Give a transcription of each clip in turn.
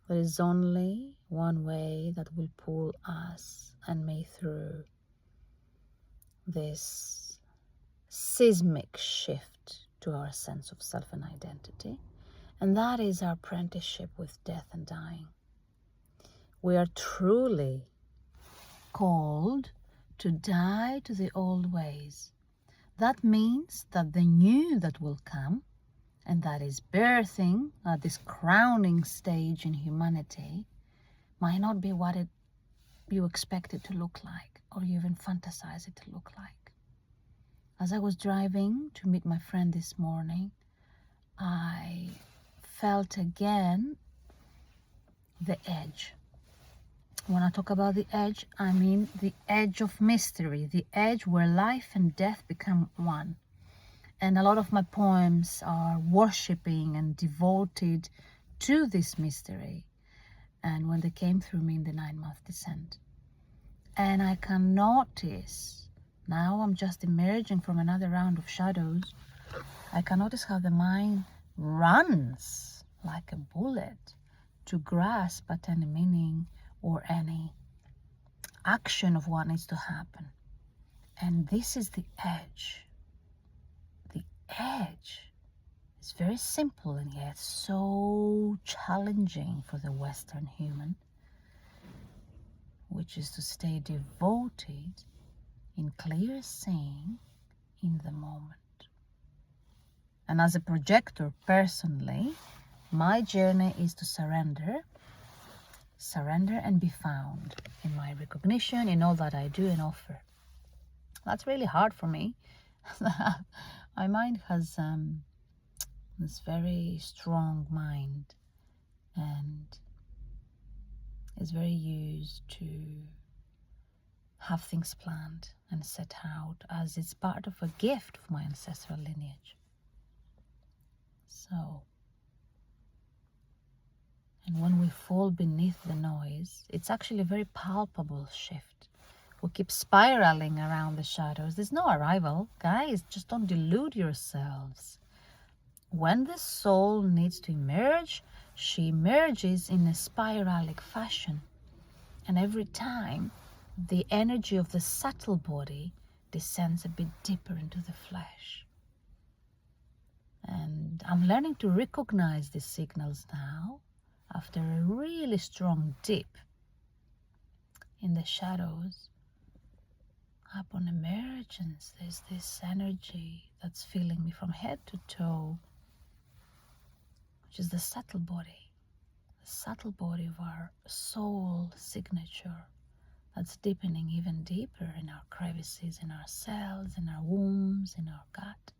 There is only one way that will pull us and me through this seismic shift to our sense of self and identity, and that is our apprenticeship with death and dying. We are truly called to die to the old ways. That means that the new that will come, and that is birthing at this crowning stage in humanity, might not be what you expect it to look like, or you even fantasize it to look like. As I was driving to meet my friend this morning, I felt again the edge. When I talk about the edge, I mean the edge of mystery, the edge where life and death become one. And a lot of my poems are worshipping and devoted to this mystery. And when they came through me in the 9-month descent. And I can notice, now I'm just emerging from another round of shadows, I can notice how the mind runs like a bullet to grasp at any meaning or any action of what needs to happen. And this is the edge. The edge is very simple and yet so challenging for the Western human, which is to stay devoted in clear seeing in the moment. And as a projector, personally, my journey is to surrender and be found in my recognition, in all that I do and offer. That's really hard for me. My mind has this very strong mind and is very used to have things planned and set out, as it's part of a gift of my ancestral lineage. So, and when we fall beneath the noise, it's actually a very palpable shift. We keep spiraling around the shadows. There's no arrival. Guys, just don't delude yourselves. When the soul needs to emerge, she emerges in a spiralic fashion. And every time, the energy of the subtle body descends a bit deeper into the flesh. And I'm learning to recognize these signals now, after a really strong dip in the shadows. Upon emergence, there's this energy that's filling me from head to toe, which is the subtle body of our soul signature that's deepening even deeper in our crevices, in our cells, in our wombs, in our gut.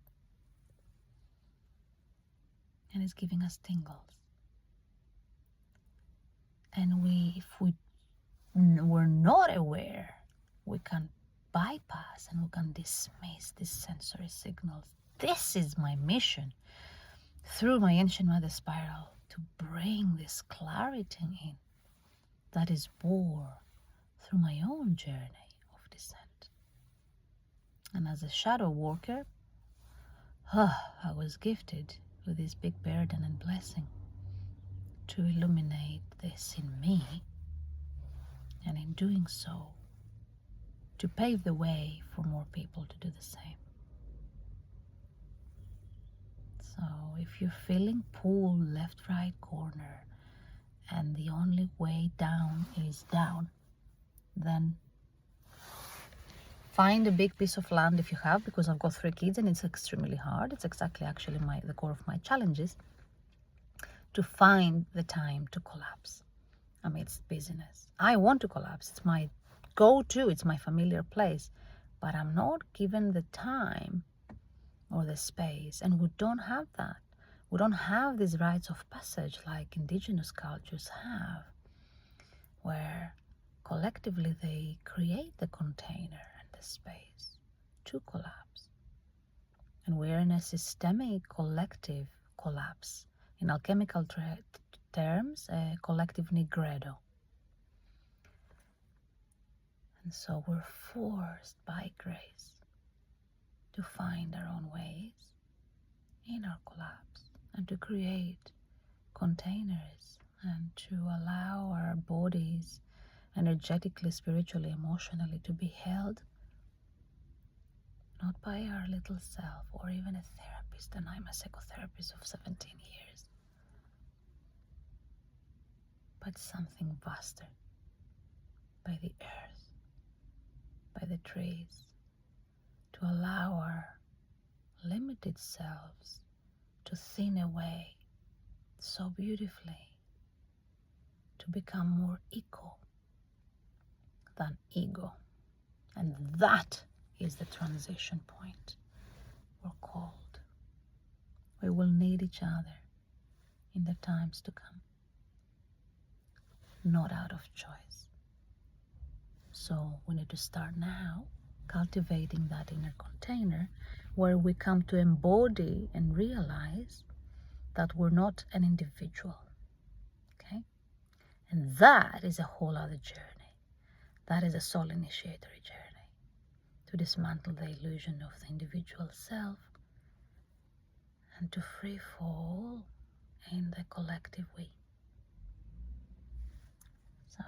And it's giving us tingles. And if we're not aware, we can bypass and we can dismiss these sensory signals. This is my mission through my ancient mother spiral, to bring this clarity in that is born through my own journey of descent. And as a shadow walker, I was gifted with this big burden and blessing to illuminate this in me, and in doing so, to pave the way for more people to do the same. So if you're feeling pulled left, right corner, and the only way down is down, then find a big piece of land if you have, because I've got 3 kids and it's extremely hard. It's exactly actually the core of my challenges, to find the time to collapse amidst busyness. I want to collapse. It's my go-to. It's my familiar place. But I'm not given the time or the space. And we don't have that. We don't have these rites of passage like indigenous cultures have, where collectively they create the container and the space to collapse. And we're in a systemic collective collapse. In alchemical terms, a collective nigredo. And so we're forced by grace to find our own ways in our collapse and to create containers and to allow our bodies energetically, spiritually, emotionally to be held not by our little self or even a therapist, and I'm a psychotherapist of 17 years, but something vaster, by the earth, by the trees, to allow our limited selves to thin away so beautifully, to become more eco than ego. And that is the transition point we're called. We will need each other in the times to come, not out of choice. So we need to start now cultivating that inner container where we come to embody and realize that we're not an individual. Okay? And that is a whole other journey. That is a soul initiatory journey to dismantle the illusion of the individual self and to free fall in the collective we. So